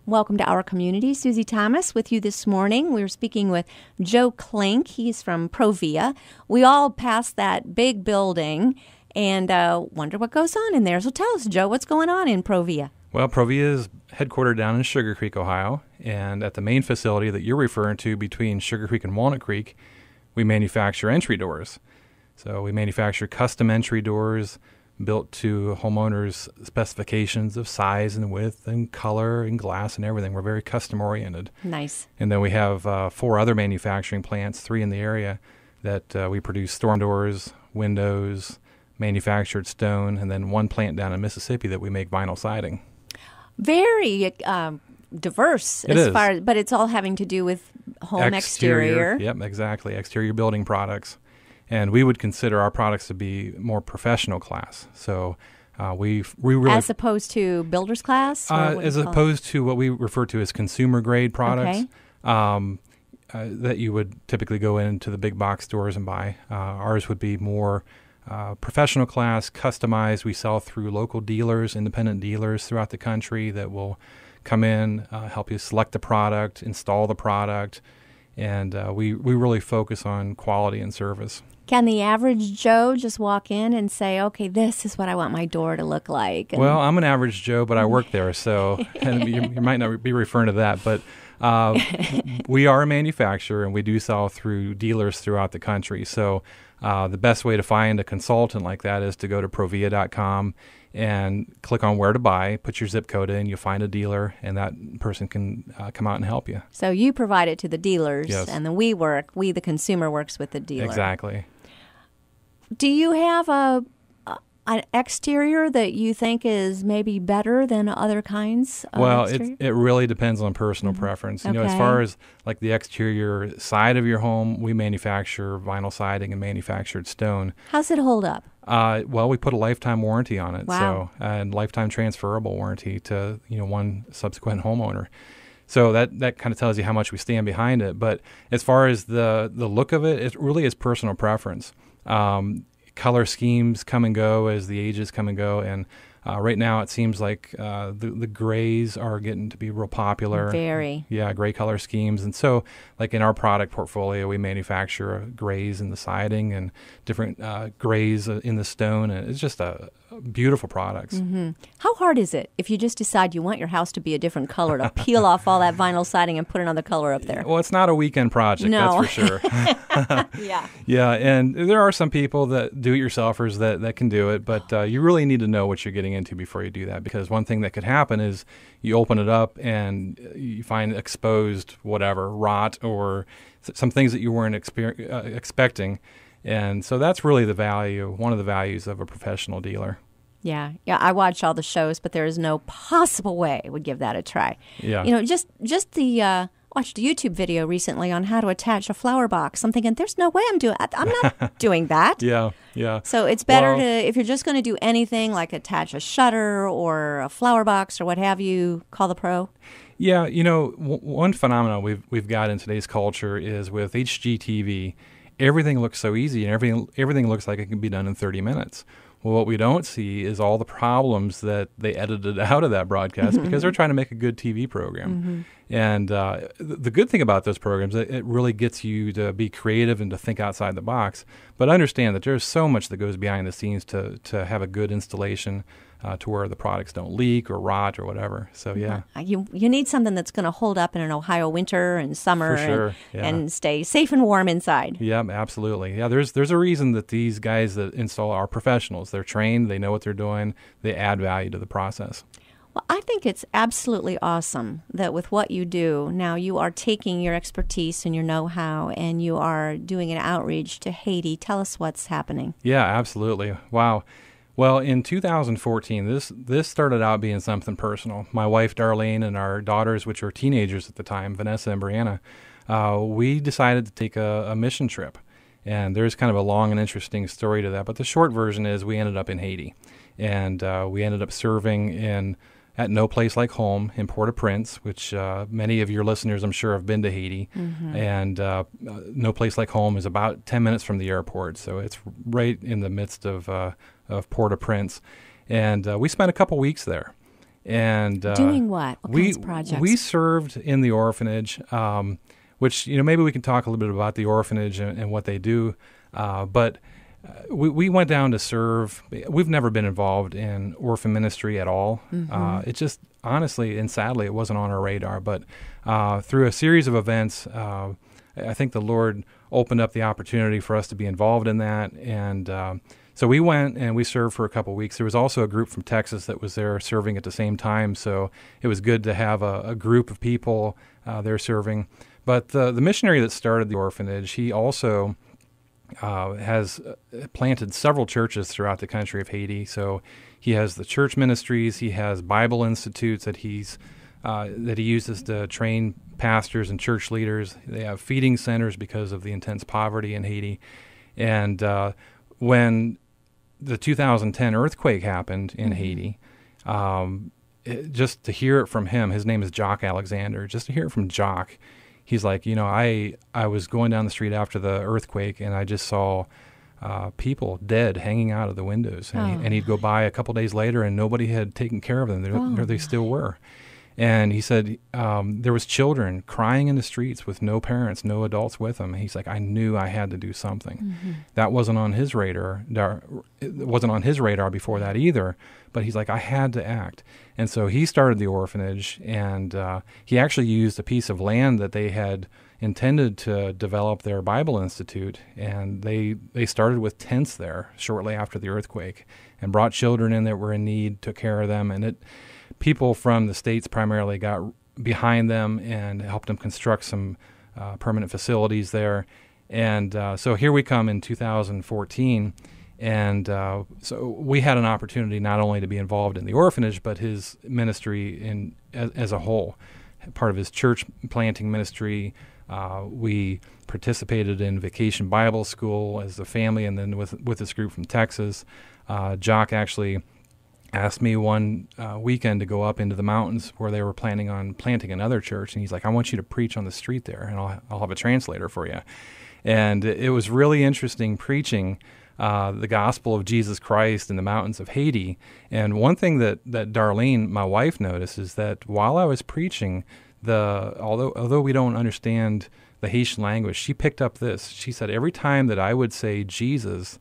Welcome to our community. Susie Thomas with you this morning. We're speaking with Joe Klink. He's from Provia. We all passed that big building and wonder what goes on in there. So tell us, Joe, what's going on in Provia? Well, Provia is headquartered down in Sugar Creek, Ohio. And at the main facility that you're referring to between Sugar Creek and Walnut Creek, we manufacture entry doors. So we manufacture custom entry doors built to homeowners' specifications of size and width and color and glass and everything. We're very custom-oriented. Nice. And then we have 4 other manufacturing plants, 3 in the area, that we produce storm doors, windows, manufactured stone, and then 1 plant down in Mississippi that we make vinyl siding. Very diverse but it's all having to do with home exterior. Yep, exactly. Exterior building products. And we would consider our products to be more professional class. So we really... As opposed to builder's class? As opposed to what we refer to as consumer grade products that you would typically go into the big box stores and buy. Ours would be more professional class, customized. We sell through local dealers, independent dealers throughout the country that will come in, help you select the product, install the product, and we really focus on quality and service. Can the average Joe just walk in and say, okay, this is what I want my door to look like? And well, I'm an average Joe, but I work there, so and you might not be referring to that, but we are a manufacturer, and we do sell through dealers throughout the country. So the best way to find a consultant like that is to go to provia.com and click on where to buy, put your zip code in, you'll find a dealer, and that person can come out and help you. So you provide it to the dealers, yes. And then we, the consumer, works with the dealer. Exactly. Do you have an exterior that you think is maybe better than other kinds of Well, exterior? it really depends on personal preference. You know, as far as like the exterior side of your home, we manufacture vinyl siding and manufactured stone. How's it hold up? Well, we put a lifetime warranty on it, wow. So and lifetime transferable warranty to one subsequent homeowner. So that kind of tells you how much we stand behind it. But as far as the look of it, it really is personal preference. Color schemes come and go as the ages come and go, and right now it seems like the grays are getting to be real popular. Very. Yeah, gray color schemes. And so like in our product portfolio, we manufacture grays in the siding and different grays in the stone, and it's just beautiful products. Mm-hmm. How hard is it if you just decide you want your house to be a different color to peel off all that vinyl siding and put another color up there? Well, it's not a weekend project, no. That's for sure. Yeah. Yeah, and there are some people that do-it-yourselfers that can do it, but you really need to know what you're getting into before you do that, because one thing that could happen is you open it up and you find exposed rot or some things that you weren't expecting. And so that's really one of the values of a professional dealer. Yeah, I watch all the shows, but there is no possible way I would give that a try. Yeah. Just the watched a YouTube video recently on how to attach a flower box. I'm thinking, there's no way I'm not doing that. Yeah. So it's better if you're just going to do anything like attach a shutter or a flower box or what have you, call the pro. Yeah, one phenomenon we've got in today's culture is with HGTV, everything looks so easy and everything looks like it can be done in 30 minutes. Well, what we don't see is all the problems that they edited out of that broadcast because they're trying to make a good TV program. Mm-hmm. And the good thing about those programs, it really gets you to be creative and to think outside the box. But understand that there's so much that goes behind the scenes to have a good installation to where the products don't leak or rot or whatever. So, yeah. You need something that's going to hold up in an Ohio winter and summer. For sure. And stay safe and warm inside. Yeah, absolutely. Yeah, there's a reason that these guys that install are professionals. They're trained. They know what they're doing. They add value to the process. Well, I think it's absolutely awesome that with what you do, now you are taking your expertise and your know-how and you are doing an outreach to Haiti. Tell us what's happening. Yeah, absolutely. Wow. Well, in 2014, this started out being something personal. My wife, Darlene, and our daughters, which were teenagers at the time, Vanessa and Brianna, we decided to take a mission trip. And there's kind of a long and interesting story to that. But the short version is we ended up in Haiti. And we ended up serving at No Place Like Home in Port-au-Prince, which many of your listeners, I'm sure, have been to Haiti. Mm-hmm. And No Place Like Home is about 10 minutes from the airport. So it's right in the midst of Port-au-Prince. And we spent a couple weeks there. And doing what? What kinds of projects? We served in the orphanage, which maybe we can talk a little bit about the orphanage and what they do. But we went down to serve. We've never been involved in orphan ministry at all. It just honestly and sadly it wasn't on our radar. But through a series of events, I think the Lord opened up the opportunity for us to be involved in that. And so we went and we served for a couple of weeks. There was also a group from Texas that was there serving at the same time. So it was good to have a group of people there serving. But the missionary that started the orphanage, he also has planted several churches throughout the country of Haiti. So he has the church ministries. He has Bible institutes that he uses to train pastors and church leaders. They have feeding centers because of the intense poverty in Haiti. And when the 2010 earthquake happened in Haiti, just to hear it from him, his name is Jock Alexander, just to hear it from Jock, he's like, I was going down the street after the earthquake, and I just saw people dead hanging out of the windows. And he'd go by a couple days later, and nobody had taken care of them. There they still were. And he said there was children crying in the streets with no parents, no adults with them. He's like, I knew I had to do something. That wasn't on his radar. It wasn't on his radar before that either. But he's like, I had to act. And so he started the orphanage, and he actually used a piece of land that they had intended to develop their Bible Institute, and they started with tents there shortly after the earthquake and brought children in that were in need, took care of them, and people from the States primarily got behind them and helped them construct some permanent facilities there. And so here we come in 2014, and so we had an opportunity not only to be involved in the orphanage, but his ministry as a whole. Part of his church planting ministry, we participated in Vacation Bible School as a family, and then with this group from Texas. Jock actually asked me one weekend to go up into the mountains where they were planning on planting another church, and he's like, I want you to preach on the street there, and I'll have a translator for you. And it was really interesting preaching the gospel of Jesus Christ in the mountains of Haiti. And one thing that Darlene, my wife, noticed is that while I was preaching, although we don't understand the Haitian language, she picked up this. She said every time that I would say Jesus,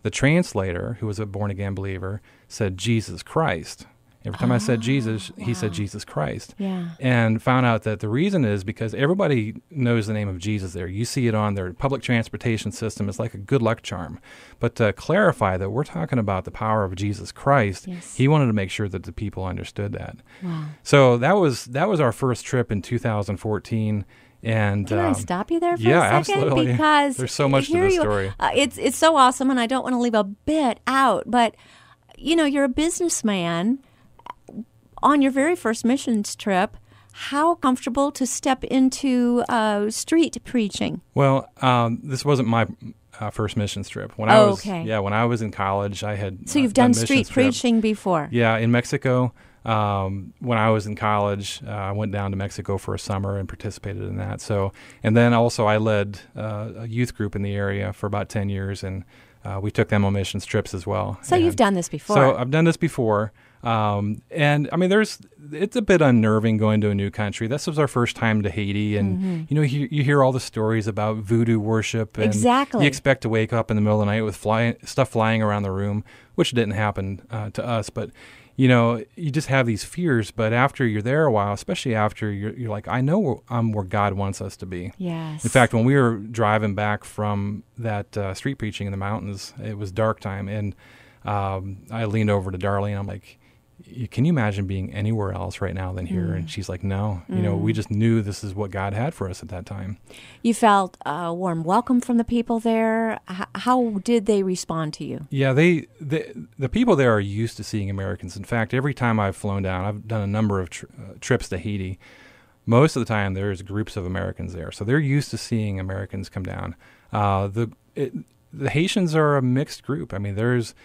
the translator, who was a born-again believer, said Jesus Christ. Every time I said Jesus, he said Jesus Christ. Yeah. And found out that the reason is because everybody knows the name of Jesus there. You see it on their public transportation system. It's like a good luck charm. But to clarify that we're talking about the power of Jesus Christ, he wanted to make sure that the people understood that. Wow. So that was our first trip in 2014. And can I stop you there for a yeah, second? Absolutely. Because there's so much to this story. It's so awesome, and I don't want to leave a bit out. But you're a businessman. On your very first missions trip, how comfortable to step into street preaching? Well, this wasn't my first missions trip. When when I was in college, I had so you've done street preaching before. Yeah, in Mexico. When I was in college, I went down to Mexico for a summer and participated in that. So, and then also I led a youth group in the area for about 10 years, and we took them on missions trips as well. So you've done this before. So I've done this before. And I mean, it's a bit unnerving going to a new country. This was our first time to Haiti, and you hear all the stories about voodoo worship, and you expect to wake up in the middle of the night with stuff flying around the room, which didn't happen to us. But you just have these fears. But after you're there a while, especially after you're like, I know I'm where God wants us to be. Yes. In fact, when we were driving back from that street preaching in the mountains, it was dark time, and I leaned over to Darlene. I'm like, can you imagine being anywhere else right now than here? And she's like, no. We just knew this is what God had for us at that time. You felt a warm welcome from the people there. How did they respond to you? Yeah, the people there are used to seeing Americans. In fact, every time I've flown down, I've done a number of trips to Haiti. Most of the time, there's groups of Americans there. So they're used to seeing Americans come down. The Haitians are a mixed group. I mean, there's...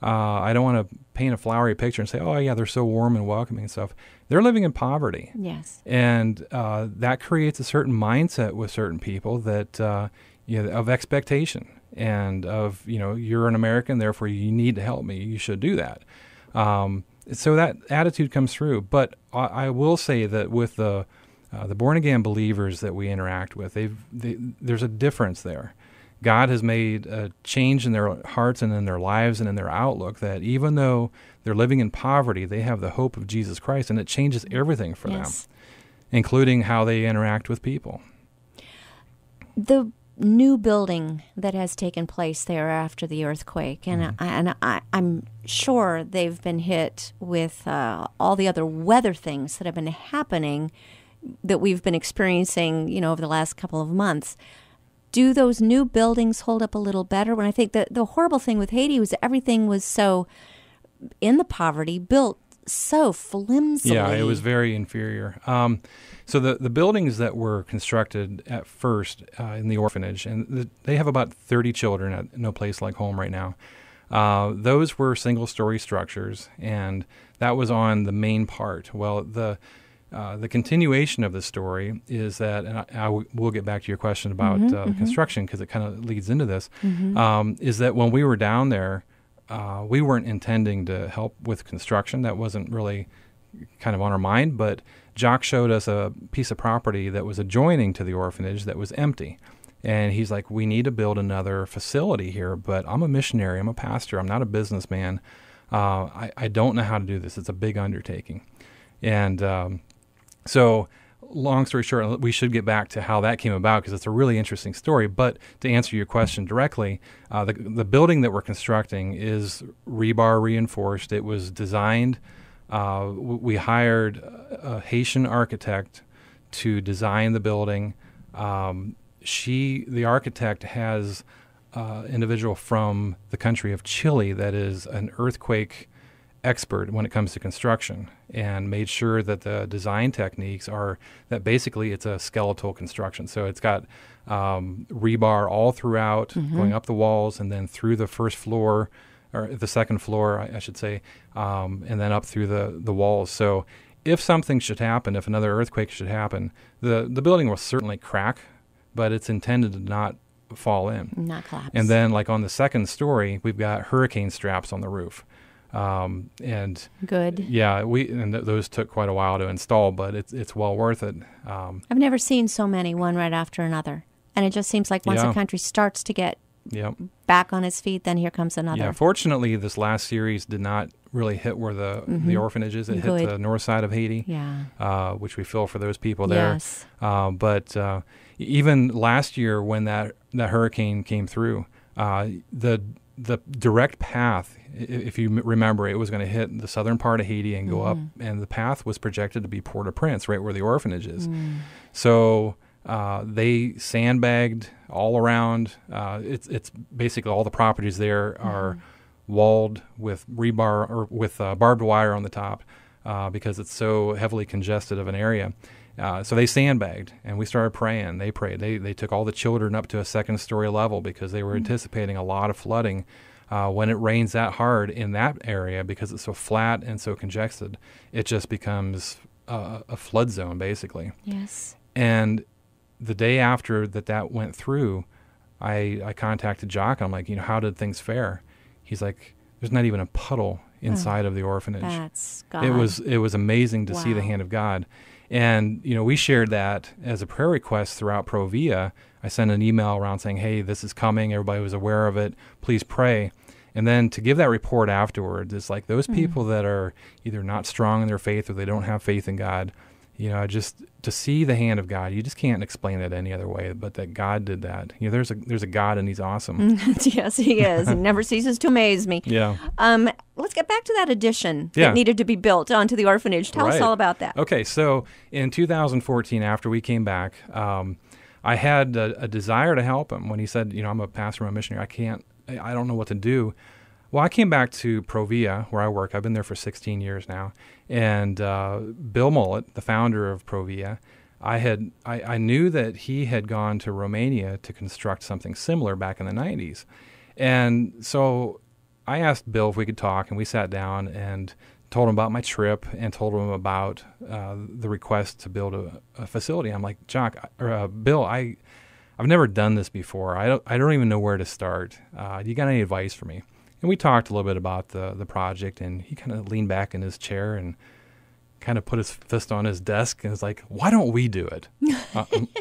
I don't want to paint a flowery picture and say, oh, yeah, they're so warm and welcoming and stuff. They're living in poverty. Yes. And that creates a certain mindset with certain people that of expectation and of, you're an American, therefore you need to help me. You should do that. So that attitude comes through. But I will say that with the born again believers that we interact with, there's a difference there. God has made a change in their hearts and in their lives and in their outlook, that even though they're living in poverty, they have the hope of Jesus Christ, and it changes everything for them, including how they interact with people. The new building that has taken place there after the earthquake, and I'm sure they've been hit with all the other weather things that have been happening that we've been experiencing, over the last couple of months. Do those new buildings hold up a little better? When I think that the horrible thing with Haiti was everything was so in the poverty, built so flimsily. Yeah, it was very inferior. So the buildings that were constructed at first in the orphanage, and they have about 30 children at No Place Like Home right now. Those were single-story structures, and that was on the main part. Well, the continuation of the story is that, and we'll get back to your question about the construction because it kind of leads into this, is that when we were down there, we weren't intending to help with construction. That wasn't really kind of on our mind, but Jock showed us a piece of property that was adjoining to the orphanage that was empty. And he's like, we need to build another facility here, but I'm a missionary, I'm a pastor, I'm not a businessman. I don't know how to do this. It's a big undertaking. And so long story short, we should get back to how that came about because it's a really interesting story. But to answer your question directly, the building that we're constructing is rebar reinforced. It was designed. We hired a Haitian architect to design the building. The architect has an individual from the country of Chile that is an earthquake expert when it comes to construction, and made sure that the design techniques are that basically it's a skeletal construction. So it's got rebar all throughout, going up the walls and then through the first floor, or the second floor, I should say, and then up through the walls. So if something should happen, if another earthquake should happen, the building will certainly crack, but it's intended to not fall in. Not collapse. And then like on the second story, we've got hurricane straps on the roof. And good. Yeah, those took quite a while to install, but it's well worth it. I've never seen so many, one right after another. And it just seems like once a country starts to get back on its feet, then here comes another. Yeah, fortunately, this last series did not really hit where the orphanage is. It hit the north side of Haiti, which we feel for those people there. Yes. But even last year when that hurricane came through, the direct path, if you remember, it was going to hit the southern part of Haiti and go up, and the path was projected to be Port-au-Prince, right where the orphanage is. So they sandbagged all around. It's basically all the properties there are walled with rebar or with barbed wire on the top because it's so heavily congested of an area. So they sandbagged, and we started praying. They prayed. They took all the children up to a second-story level because they were anticipating a lot of flooding when it rains that hard in that area because it's so flat and so congested. It just becomes a flood zone, basically. Yes. And the day after that went through, I contacted Jock. I'm like, how did things fare? He's like, there's not even a puddle inside of the orphanage. That's God. It was amazing to see the hand of God. And, we shared that as a prayer request throughout Provia. I sent an email around saying, hey, this is coming. Everybody was aware of it. Please pray. And then to give that report afterwards, it's like those people that are either not strong in their faith or they don't have faith in God, just to see the hand of God, you just can't explain it any other way, but that God did that. There's a God, and he's awesome. Yes, he is. He never ceases to amaze me. Yeah. Let's get back to that addition that needed to be built onto the orphanage. Tell us all about that. Okay, so in 2014, after we came back, I had a desire to help him. When he said, I'm a pastor, I'm a missionary, I don't know what to do. Well, I came back to Provia, where I work. I've been there for 16 years now. And Bill Mullet, the founder of Provia, I knew that he had gone to Romania to construct something similar back in the 90s. And so I asked Bill if we could talk, and we sat down and told him about my trip and told him about the request to build a facility. I'm like, Bill, I've never done this before. I don't even know where to start. You got any advice for me? And we talked a little bit about the project, and he kind of leaned back in his chair and kind of put his fist on his desk and was like, "Why don't we do it?"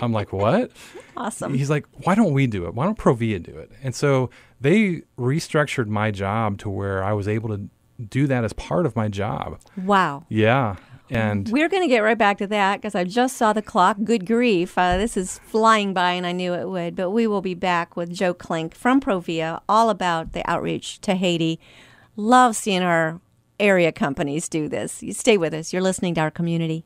I'm like, "What?" Awesome. He's like, "Why don't we do it? Why don't Provia do it?" And so they restructured my job to where I was able to do that as part of my job. Wow. Yeah. And we're going to get right back to that because I just saw the clock. Good grief. This is flying by, and I knew it would. But we will be back with Joe Klink from Provia, all about the outreach to Haiti. Love seeing our area companies do this. You stay with us. You're listening to Our Community.